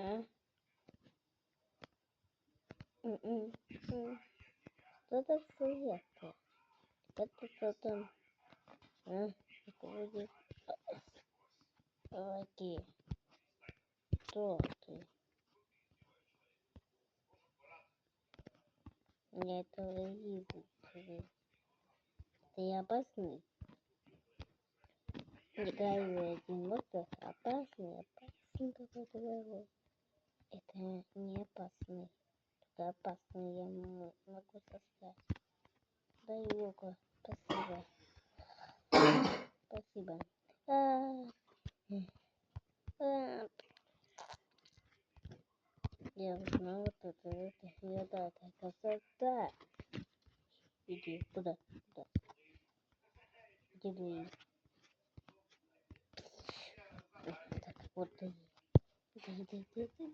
А? Что так советует? Это что там? А? Это будет... Окей. Кто ты? Я этого вижу. Ты опасный? Играю один монстр. Опасный какой-то враг. Это не опасный. Только опасный я могу создать. Дай его. Спасибо. Спасибо. Я узнал это. Я да, это красота. Иди, куда? Иди, блин. Так, вот ты.